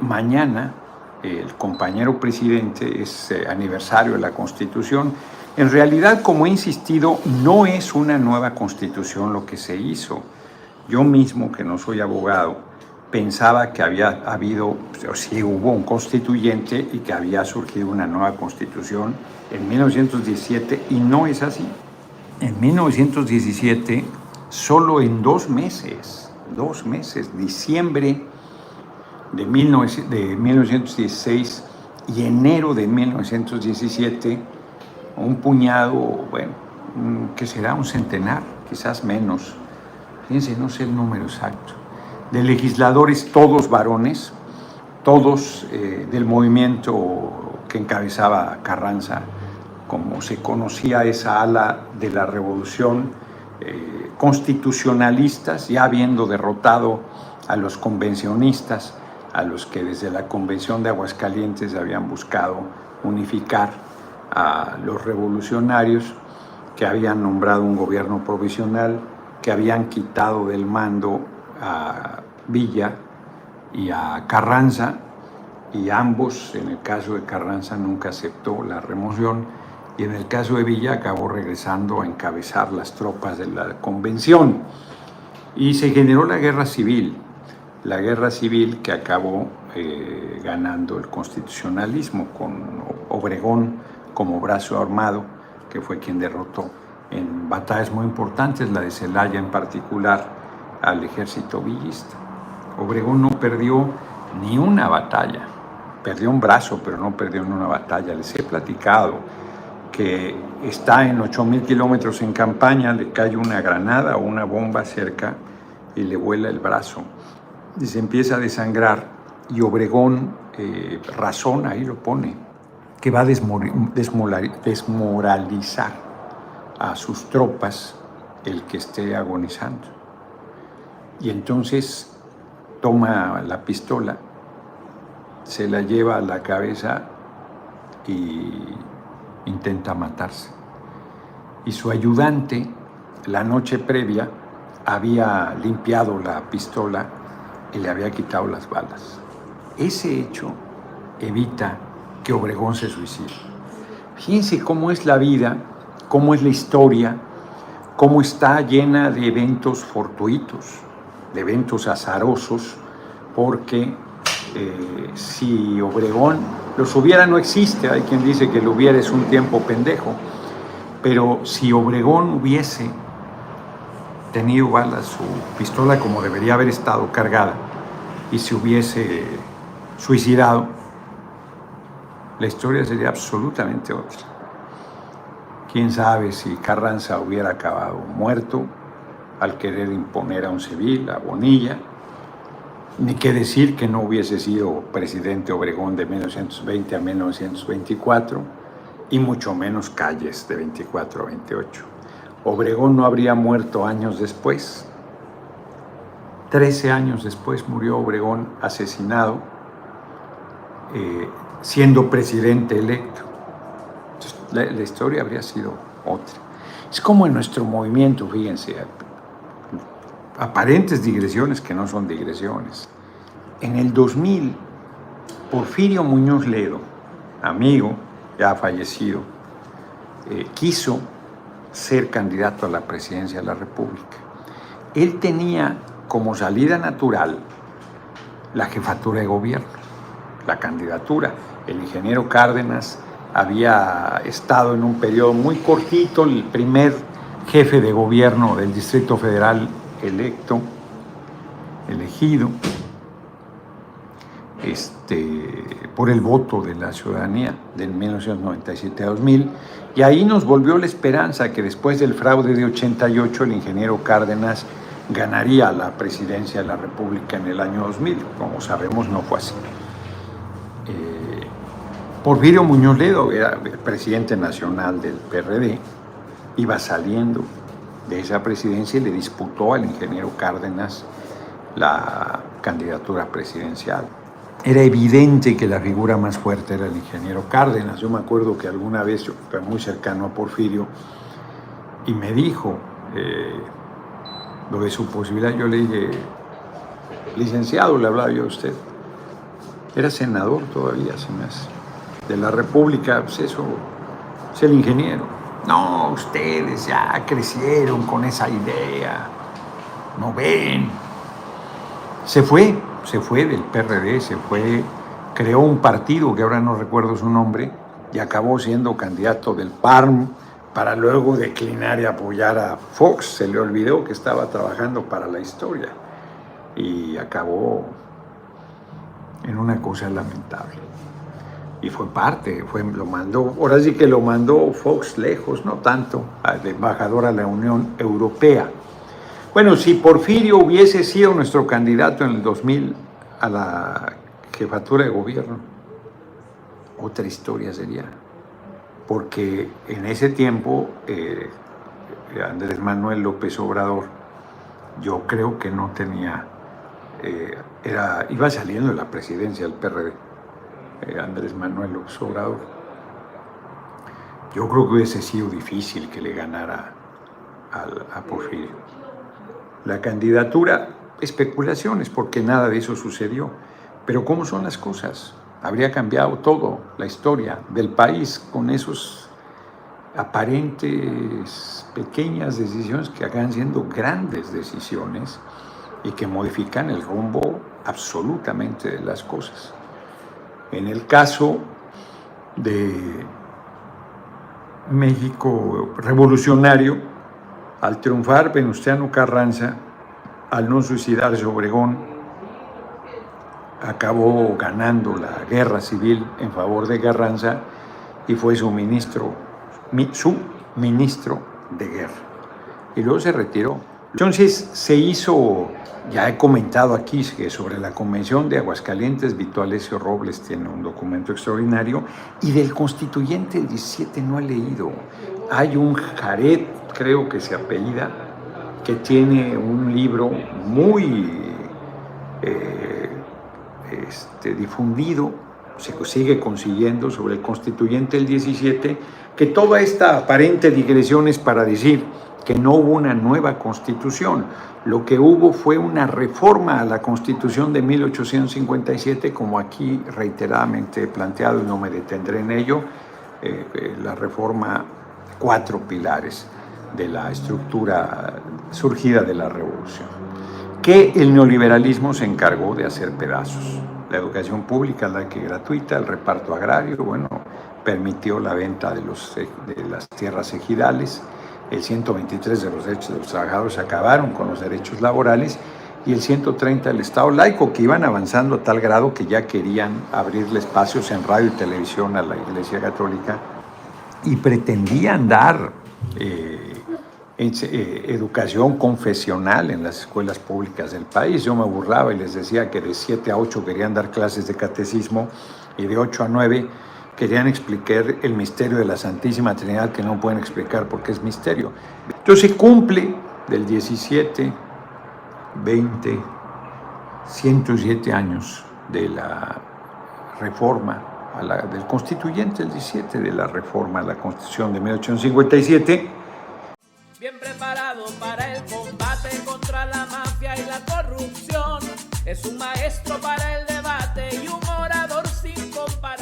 mañana, el compañero presidente, es aniversario de la Constitución. En realidad, como he insistido, no es una nueva Constitución lo que se hizo. Yo mismo, que no soy abogado, pensaba que había habido, o sí hubo un constituyente y que había surgido una nueva Constitución en 1917, y no es así. En 1917, solo en 2 meses, diciembre de 1916 y enero de 1917, un puñado, bueno, que será un centenar, quizás menos, fíjense, no sé el número exacto, de legisladores, todos varones, todos del movimiento que encabezaba Carranza, como se conocía esa ala de la revolución, constitucionalistas, ya habiendo derrotado a los convencionistas, a los que desde la Convención de Aguascalientes habían buscado unificar a los revolucionarios, que habían nombrado un gobierno provisional, que habían quitado del mando a Villa y a Carranza, y ambos, en el caso de Carranza, nunca aceptó la remoción, y en el caso de Villa acabó regresando a encabezar las tropas de la Convención. Y se generó la guerra civil que acabó ganando el constitucionalismo, con Obregón como brazo armado, que fue quien derrotó en batallas muy importantes, la de Celaya en particular, al ejército villista. Obregón no perdió ni una batalla, perdió un brazo, pero no perdió en una batalla. Les he platicado que está en 8,000 kilómetros en campaña, le cae una granada o una bomba cerca y le vuela el brazo y se empieza a desangrar, y Obregón razona, ahí lo pone, que va a desmoralizar a sus tropas el que esté agonizando. Y entonces toma la pistola, se la lleva a la cabeza y intenta matarse. Y su ayudante, la noche previa, había limpiado la pistola y le había quitado las balas. Ese hecho evita que Obregón se suicide. Fíjense cómo es la vida, cómo es la historia, cómo está llena de eventos fortuitos, de eventos azarosos, porque si Obregón, los hubiera no existe, hay quien dice que lo hubiera es un tiempo pendejo, pero si Obregón hubiese tenido balas, su pistola como debería haber estado cargada, y se hubiese suicidado, la historia sería absolutamente otra. Quién sabe si Carranza hubiera acabado muerto al querer imponer a un civil, a Bonilla, ni qué decir que no hubiese sido presidente Obregón de 1920 a 1924, y mucho menos Calles de 24 a 28. Obregón no habría muerto años después. 13 años después murió Obregón asesinado, siendo presidente electo. Entonces, la historia habría sido otra. Es como en nuestro movimiento, fíjense, aparentes digresiones que no son digresiones. En el 2000, Porfirio Muñoz Ledo, amigo ya fallecido, quiso ser candidato a la presidencia de la República. Él tenía como salida natural la jefatura de gobierno, la candidatura. El ingeniero Cárdenas había estado en un periodo muy cortito, el primer jefe de gobierno del Distrito Federal elegido por el voto de la ciudadanía del 1997 a 2000, y ahí nos volvió la esperanza que después del fraude de 88 el ingeniero Cárdenas ganaría la presidencia de la República en el año 2000. Como sabemos, no fue así. Porfirio Muñoz Ledo era el presidente nacional del PRD, iba saliendo de esa presidencia y le disputó al ingeniero Cárdenas la candidatura presidencial. Era evidente que la figura más fuerte era el ingeniero Cárdenas. Yo me acuerdo que alguna vez yo fui muy cercano a Porfirio y me dijo lo de su posibilidad. Yo le dije, licenciado, le hablaba yo a usted, Era senador todavía, se me hace. De la República, pues eso, es el ingeniero. No, ustedes ya crecieron con esa idea. No ven. Se fue del PRD, creó un partido que ahora no recuerdo su nombre y acabó siendo candidato del PARM para luego declinar y apoyar a Fox. Se le olvidó que estaba trabajando para la historia y acabó en una cosa lamentable. Y lo mandó, ahora sí que lo mandó Fox lejos, no tanto, de embajador a la Unión Europea. Bueno, si Porfirio hubiese sido nuestro candidato en el 2000 a la jefatura de gobierno, otra historia sería. Porque en ese tiempo, Andrés Manuel López Obrador, yo creo que no tenía, iba saliendo de la presidencia del PRD, Andrés Manuel López Obrador. Yo creo que hubiese sido difícil que le ganara a Porfirio. La candidatura, especulaciones, porque nada de eso sucedió. Pero ¿cómo son las cosas? Habría cambiado todo, la historia del país, con esos aparentes pequeñas decisiones que acaban siendo grandes decisiones y que modifican el rumbo absolutamente de las cosas. En el caso de México revolucionario, al triunfar Venustiano Carranza, al no suicidarse Obregón, acabó ganando la guerra civil en favor de Carranza y fue su ministro de guerra. Y luego se retiró. Entonces se hizo, ya he comentado aquí que sobre la Convención de Aguascalientes, Vito Alessio Robles tiene un documento extraordinario, y del Constituyente el 17 no he leído. Hay un Jared, creo que se apellida, que tiene un libro muy difundido, se sigue consiguiendo, sobre el Constituyente del 17, que toda esta aparente digresión es para decir que no hubo una nueva Constitución. Lo que hubo fue una reforma a la Constitución de 1857, como aquí reiteradamente he planteado y no me detendré en ello, la reforma 4 pilares de la estructura surgida de la Revolución, que el neoliberalismo se encargó de hacer pedazos. La educación pública, la que gratuita, el reparto agrario, permitió la venta de las tierras ejidales, el 123 de los derechos de los trabajadores acabaron con los derechos laborales, y el 130 del Estado laico, que iban avanzando a tal grado que ya querían abrirle espacios en radio y televisión a la Iglesia Católica y pretendían dar educación confesional en las escuelas públicas del país. Yo me burlaba y les decía que de 7 a 8 querían dar clases de catecismo y de 8 a 9 querían explicar el misterio de la Santísima Trinidad, que no pueden explicar porque es misterio. Entonces se cumple del 17, 20, 107 años de la reforma, del Constituyente, el 17, de la reforma a la Constitución de 1857. Bien preparado para el combate contra la mafia y la corrupción. Es un maestro para el debate y un orador sin comparación.